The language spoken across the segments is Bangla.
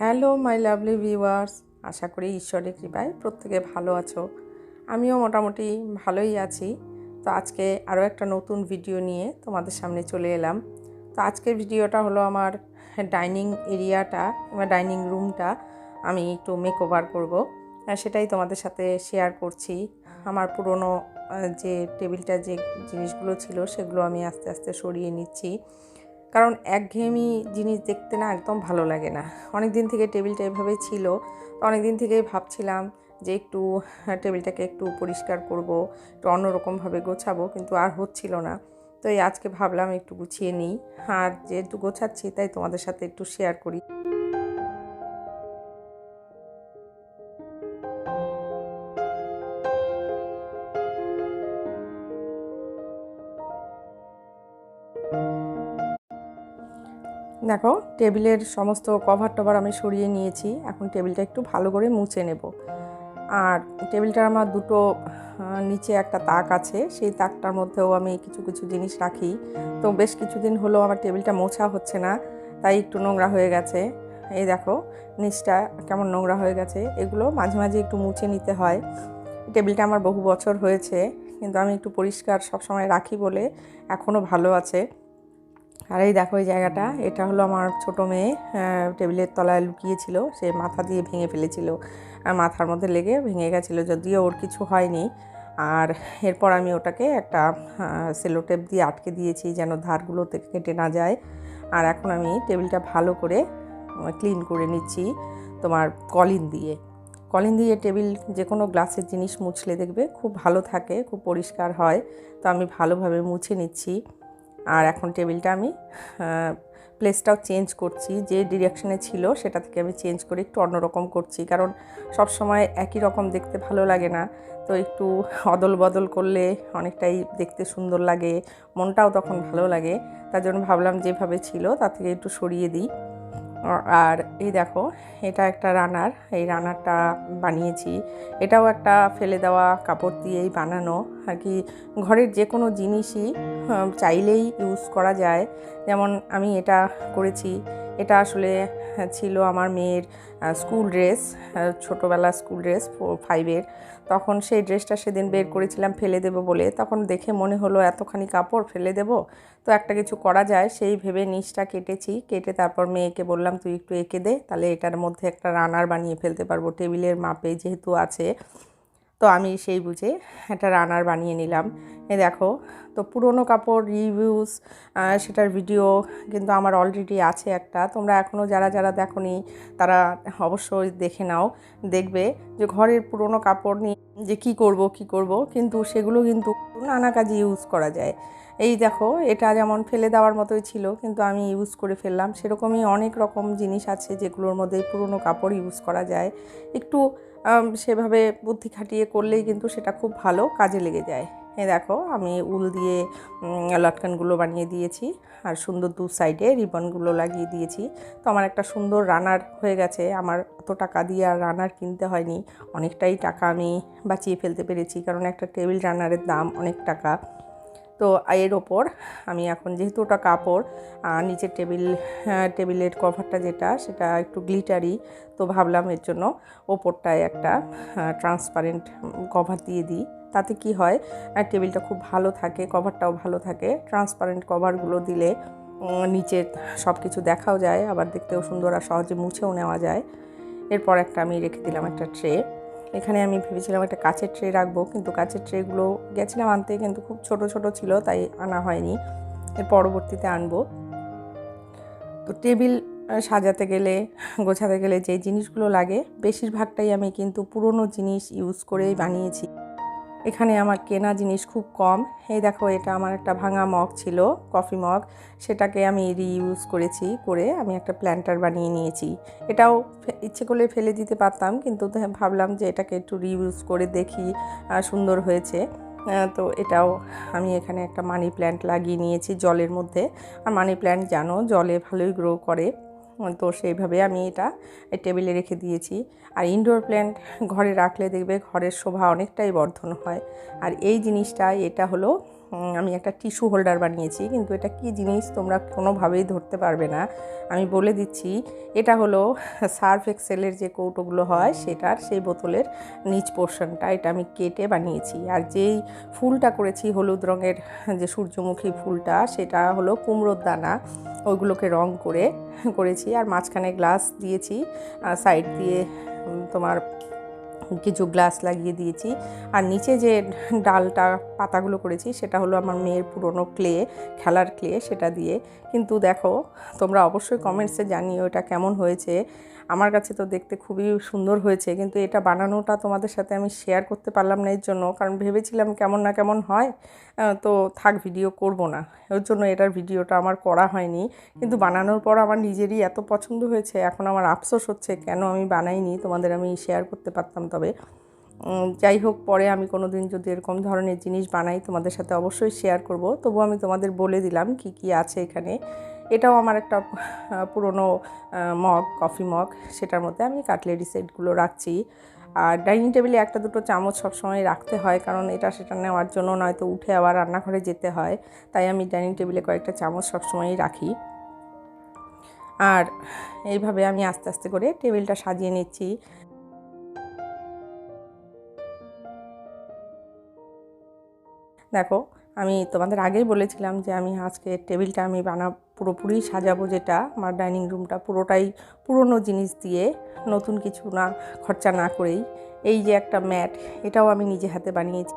হ্যালো মাই লাভলি ভিউয়ার্স, আশা করি ঈশ্বরের কৃপায় প্রত্যেকে ভালো আছো। আমিও মোটামুটি ভালোই আছি। তো আজকে আরও একটা নতুন ভিডিও নিয়ে তোমাদের সামনে চলে এলাম। তো আজকের ভিডিওটা হলো আমার ডাইনিং এরিয়াটা বা ডাইনিং রুমটা আমি একটু মেকওভার করব, সেটাই তোমাদের সাথে শেয়ার করছি। আমার পুরনো যে টেবিলটা যে জিনিসগুলো ছিল সেগুলো আমি আস্তে আস্তে সরিয়ে নিচ্ছি, কারণ একঘেয়েমি জিনিস দেখতে না একদম ভালো লাগে না। অনেক দিন থেকে টেবিলটা এভাবেই ছিল, তো অনেক দিন থেকেই ভাবছিলাম যে একটু টেবিলটাকে একটু পরিষ্কার করব, একটু অন্যরকমভাবে গোছাবো, কিন্তু আর হচ্ছিল না। তো এই আজকে ভাবলাম একটু গুছিয়ে নিই, আর যেহেতু গোছাচ্ছি তাই তোমাদের সাথে একটু শেয়ার করি। দেখো, টেবিলের সমস্ত কভার টভার আমি সরিয়ে নিয়েছি। এখন টেবিলটা একটু ভালো করে মুছে নেব। আর টেবিলটার আমার দুটো নিচে একটা তাক আছে, সেই তাকটার মধ্যেও আমি কিছু কিছু জিনিস রাখি। তো বেশ কিছুদিন হলো আমার টেবিলটা মোছা হচ্ছে না, তাই একটু নোংরা হয়ে গেছে। এই দেখো, নিচটা কেমন নোংরা হয়ে গেছে। এগুলো মাঝে মাঝে একটু মুছে নিতে হয়। টেবিলটা আমার বহু বছর হয়েছে, কিন্তু আমি একটু পরিষ্কার সবসময় রাখি বলে এখনও ভালো আছে। আর এই দেখো, এই জায়গাটা, এটা হলো আমার ছোটো মেয়ে টেবিলের তলায় লুকিয়েছিল, সে মাথা দিয়ে ভেঙে ফেলেছিল, মাথার মধ্যে লেগে ভেঙে গেছিলো, যদিও ওর কিছু হয়নি। আর এরপর আমি ওটাকে একটা সেলোটেপ দিয়ে আটকে দিয়েছি যেন ধারগুলো থেকে কেটে না যায়। আর এখন আমি টেবিলটা ভালো করে ক্লিন করে নিচ্ছি তোমার কলিন দিয়ে টেবিল যে কোনো গ্লাসের জিনিস মুছলে দেখবে খুব ভালো থাকে, খুব পরিষ্কার হয়। তো আমি ভালোভাবে মুছে নিচ্ছি। আর এখন টেবিলটা আমি প্লেসটাও চেঞ্জ করছি, যে ডিরেকশনে ছিল সেটা থেকে আমি চেঞ্জ করে একটু অন্যরকম করছি, কারণ সব সময় একই রকম দেখতে ভালো লাগে না। তো একটু অদল বদল করলে অনেকটাই দেখতে সুন্দর লাগে, মনটাও তখন ভালো লাগে। তার জন্য ভাবলাম যেভাবে ছিল তার থেকে একটু সরিয়ে দিই। আর এই দেখো, এটা একটা রানার, এই রানারটা বানিয়েছি। এটাও একটা ফেলে দেওয়া কাপড় দিয়েই বানানো আর কি। ঘরের যে কোনো জিনিসই চাইলেই ইউজ করা যায়। যেমন আমি এটা করেছি, এটা আসলে ছিল আমার মেয়ের স্কুল ড্রেস, ছোটোবেলার স্কুল ড্রেস 5-এর। তখন সেই ড্রেসটা সেদিন বের করেছিলাম ফেলে দেবো বলে, তখন দেখে মনে হলো এতখানি কাপড় ফেলে দেবো, তো একটা কিছু করা যায় সেই ভেবে নিচটা কেটেছি। কেটে তারপর মেয়েকে বললাম তুই একটু এঁকে দে, তাহলে এটার মধ্যে একটা রানার বানিয়ে ফেলতে পারবো, টেবিলের মাপে যেহেতু আছে। তো আমি সেই বুঝে একটা রানার বানিয়ে নিলাম। এ দেখো, তো পুরনো কাপড় রিভিউজ সেটার ভিডিও কিন্তু আমার অলরেডি আছে একটা। তোমরা এখনও যারা যারা দেখোনি তারা অবশ্যই দেখে নাও, দেখবে যে ঘরের পুরনো কাপড় নিয়ে যে কী করব, কিন্তু সেগুলো কিন্তু নানা কাজে ইউজ করা যায়। এই দেখো, এটা যেমন ফেলে দেওয়ার মতোই ছিল, কিন্তু আমি ইউজ করে ফেললাম। সেরকমই অনেক রকম জিনিস আছে যেগুলোর মধ্যে পুরনো কাপড় ইউজ করা যায়। একটু সেভাবে বুদ্ধি খাটিয়ে করলেই কিন্তু সেটা খুব ভালো কাজে লেগে যায়। এই দেখো, আমি উল দিয়ে লটকানগুলো বানিয়ে দিয়েছি, আর সুন্দর দু সাইডে রিবনগুলো লাগিয়ে দিয়েছি। তো আমার একটা সুন্দর রানার হয়ে গেছে। আমার অত টাকা দিয়ে আর রানার কিনতে হয়নি, অনেকটাই টাকা আমি বাঁচিয়ে ফেলতে পেরেছি, কারণ একটা টেবিল রানারের দাম অনেক টাকা। তো এর ওপর আমি এখন যেহেতু ওটা কাপড়, নিচের টেবিলের কভারটা যেটা সেটা একটু গ্লিটারি, তো ভাবলাম এর জন্য ওপরটায় একটা ট্রান্সপারেন্ট কভার দিয়ে দিই। তাতে কি হয়, টেবিলটা খুব ভালো থাকে, কভারটাও ভালো থাকে। ট্রান্সপারেন্ট কভারগুলো দিলে নিচে সব কিছু দেখাও যায়, আবার দেখতেও সুন্দর, আর সহজে মুছেও নেওয়া যায়। এরপর একটা আমি রেখে দিলাম একটা ট্রে। এখানে আমি ভেবেছিলাম একটা কাচের ট্রে রাখবো, কিন্তু কাচের ট্রেগুলো গেছিলাম আনতে, কিন্তু খুব ছোট ছোট ছিল, তাই আনা হয়নি। এর পরবর্তীতে আনবো। তো টেবিল সাজাতে গেলে, গোছাতে গেলে যে জিনিসগুলো লাগে বেশিরভাগটাই আমি কিন্তু পুরনো জিনিস ইউজ করেই বানিয়েছি। এখানে আমার কেনা জিনিস খুব কম। এই দেখো, এটা আমার একটা ভাঙা মগ ছিল, কফি মগ, সেটাকে আমি রিইউজ করেছি, করে আমি একটা প্ল্যান্টার বানিয়ে নিয়েছি। এটাও ইচ্ছে করলে ফেলে দিতে পারতাম, কিন্তু ভাবলাম যে এটাকে একটু রিইউজ করে দেখি, সুন্দর হয়েছে। তো এটাও আমি এখানে একটা মানি প্ল্যান্ট লাগিয়ে নিয়েছি জলের মধ্যে। আর মানি প্ল্যান্ট জানো জলে ভালোই গ্রো করে, তো সেইভাবে আমি এটা টেবিলে রেখে দিয়েছি। আর ইনডোর প্ল্যান্ট ঘরে রাখলে দেখবে ঘরের শোভা অনেকটাই বর্ধন হয়। আর এই জিনিসটা, এটা হলো আমি একটা টিস্যু হোল্ডার বানিয়েছি, কিন্তু এটা কি জিনিস তোমরা কোনোভাবেই ধরতে পারবে না। আমি বলে দিচ্ছি, এটা হলো সার্ফ এক্সেলের যে কৌটোগুলো হয় সেটার সেই বোতলের নিচ পোর্শনটা, এটা আমি কেটে বানিয়েছি। আর যেই ফুলটা করেছি হলুদ রঙের যে সূর্যমুখী ফুলটা, সেটা হলো কুমড়োর দানা, ওইগুলোকে রং করে করেছি। আর মাঝখানে গ্লাস দিয়েছি, সাইড দিয়ে তোমার কিছু গ্লাস লাগিয়ে দিয়েছি। আর নিচে যে ডালটা পাতাগুলো করেছি সেটা হলো আমার মেয়ের পুরনো ক্লে, খেলার ক্লে, সেটা দিয়ে। কিন্তু দেখো, তোমরা অবশ্যই কমেন্টসে জানিও এটা কেমন হয়েছে। আমার কাছে তো দেখতে খুবই সুন্দর হয়েছে, কিন্তু এটা বানানোটা তোমাদের সাথে আমি শেয়ার করতে পারলাম না এর জন্য, কারণ ভেবেছিলাম কেমন না কেমন হয়, তো থাক ভিডিও করব না, ওর জন্য এটার ভিডিওটা আমার করা হয়নি। কিন্তু বানানোর পর আমার নিজেরই এত পছন্দ হয়েছে, এখন আমার আফসোস হচ্ছে কেন আমি বানাইনি, তোমাদের আমি শেয়ার করতে পারতাম। তবে যাই হোক, পরে আমি কোনো দিন যদি এরকম ধরনের জিনিস বানাই তোমাদের সাথে অবশ্যই শেয়ার করব। তবু আমি তোমাদের বলে দিলাম কি কি আছে এখানে। এটাও আমার একটা পুরনো মগ, কফি মগ, সেটার মধ্যে আমি কাটলেরি সেটগুলো রাখছি। আর ডাইনিং টেবিলে একটা দুটো চামচ সবসময় রাখতে হয়, কারণ এটা সেটা নেওয়ার জন্য নয়তো উঠে আবার রান্নাঘরে যেতে হয়, তাই আমি ডাইনিং টেবিলে কয়েকটা চামচ সবসময়ই রাখি। আর এইভাবে আমি আস্তে আস্তে করে টেবিলটা সাজিয়ে নিচ্ছি। দেখো, আমি তোমাদের আগেই বলেছিলাম যে আমি আজকে টেবিলটা আমি পুরোপুরি সাজাবো, যেটা আমার ডাইনিং রুমটা পুরোটাই পুরনো জিনিস দিয়ে, নতুন কিছু না খরচা না করেই। এই যে একটা ম্যাট, এটাও আমি নিজে হাতে বানিয়েছি।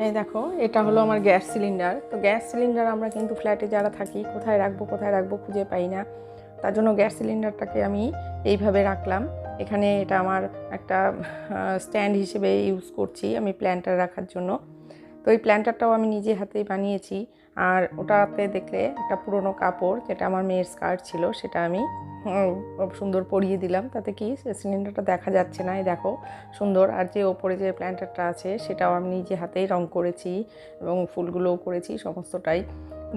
এই দেখো, এটা হলো আমার গ্যাস সিলিন্ডার। তো গ্যাস সিলিন্ডার আমরা কিন্তু ফ্ল্যাটে যারা থাকি কোথায় রাখবো খুঁজে পাই না। তার জন্য গ্যাস সিলিন্ডারটাকে আমি এইভাবে রাখলাম। এখানে এটা আমার একটা স্ট্যান্ড হিসেবে ইউজ করছি আমি প্ল্যান্টার রাখার জন্য। তো এই প্ল্যান্টারটাও আমি নিজে হাতেই বানিয়েছি। আর ওটাতে দেখলে একটা পুরনো কাপড়, যেটা আমার মেয়ের স্কার্ট ছিল, সেটা আমি সুন্দর পরিয়ে দিলাম। তাতে কি সিলিন্ডারটা দেখা যাচ্ছে না, এই দেখো সুন্দর। আর যে ওপরে যে প্ল্যান্টারটা আছে সেটাও আমি নিজে হাতেই রং করেছি এবং ফুলগুলোও করেছি সমস্তটাই।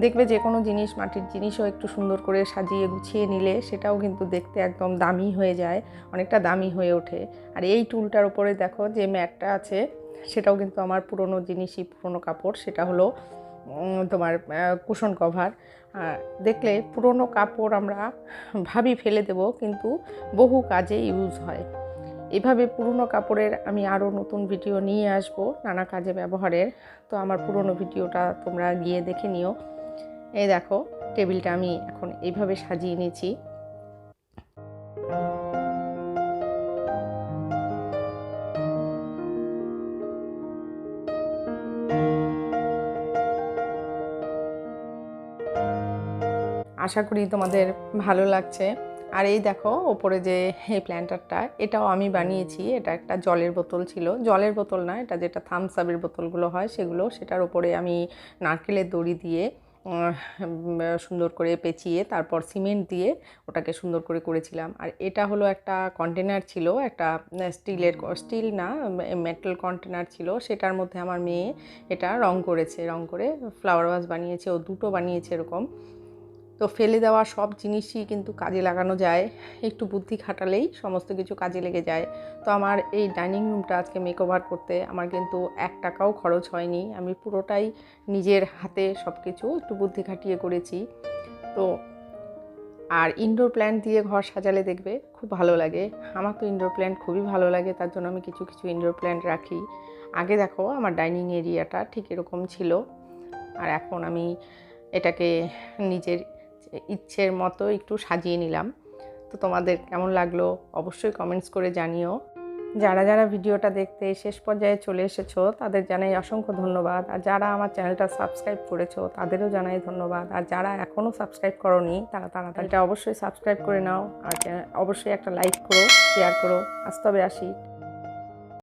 দেখবে যে কোনো জিনিস, মাটির জিনিসও একটু সুন্দর করে সাজিয়ে গুছিয়ে নিলে সেটাও কিন্তু দেখতে একদম দামি হয়ে যায়, অনেকটা দামি হয়ে ওঠে। আর এই টুলটার উপরে দেখো যে ম্যাটটা আছে, সেটাও কিন্তু আমার পুরনো জিনিসই, পুরনো কাপড়। সেটা হলো তোমার কুশন কভার। দেখলে পুরনো কাপড় আমরা ভাবি ফেলে দেব, কিন্তু বহু কাজে ইউজ হয়। এভাবে পুরনো কাপড়ের আমি আরও নতুন ভিডিও নিয়ে আসব নানা কাজে ব্যবহারের। তো আমার পুরনো ভিডিওটা তোমরা গিয়ে দেখে নিও। এই দেখো, টেবিলটা আমি এখন এইভাবে সাজিয়ে নিয়েছি। আশা করি তোমাদের ভালো লাগছে। আর এই দেখো, ওপরে যে এই প্ল্যান্টারটা, এটাও আমি বানিয়েছি। এটা একটা জলের বোতল ছিল, জলের বোতল না, এটা যেটা থামস আপের বোতলগুলো হয় সেগুলো। সেটার ওপরে আমি নারকেলের দড়ি দিয়ে সুন্দর করে পেঁচিয়ে তারপর সিমেন্ট দিয়ে ওটাকে সুন্দর করে করেছিলাম। আর এটা হলো একটা কন্টেনার ছিল, একটা স্টিল না, মেটাল কন্টেনার ছিল। সেটার মধ্যে আমার মেয়ে এটা রং করেছে, রং করে ফ্লাওয়ার ভাস বানিয়েছে, ও দুটো বানিয়েছে এরকম। তো ফেলে দেওয়া সব জিনিসই কিন্তু কাজে লাগানো যায়, একটু বুদ্ধি খাটালেই সমস্ত কিছু কাজে লেগে যায়। তো আমার এই ডাইনিং রুমটা আজকে মেকওভার করতে আমার কিন্তু 1 টাকাও খরচ হয়নি, আমি পুরোটাই নিজের হাতে সব কিছু একটু বুদ্ধি খাটিয়ে করেছি। তো আর ইনডোর প্ল্যান্ট দিয়ে ঘর সাজালে দেখবে খুব ভালো লাগে। আমার তো ইনডোর প্ল্যান্ট খুবই ভালো লাগে, তার জন্য আমি কিছু কিছু ইনডোর প্ল্যান্ট রাখি। আগে দেখো, আমার ডাইনিং এরিয়াটা ঠিক এরকম ছিল, আর এখন আমি এটাকে নিজের ইচ্ছের মতো একটু সাজিয়ে নিলাম। তো তোমাদের কেমন লাগলো অবশ্যই কমেন্টস করে জানিও। যারা যারা ভিডিওটা দেখতে শেষ পর্যায়ে চলে এসেছো তাদের জানাই অসংখ্য ধন্যবাদ। আর যারা আমার চ্যানেলটা সাবস্ক্রাইব করেছো তাদেরও জানাই ধন্যবাদ। আর যারা এখনও সাবস্ক্রাইব করোনি তারা তাড়াতাড়ি অবশ্যই সাবস্ক্রাইব করে নাও। আর অবশ্যই একটা লাইক করো, শেয়ার করো। আজ তবে আসি।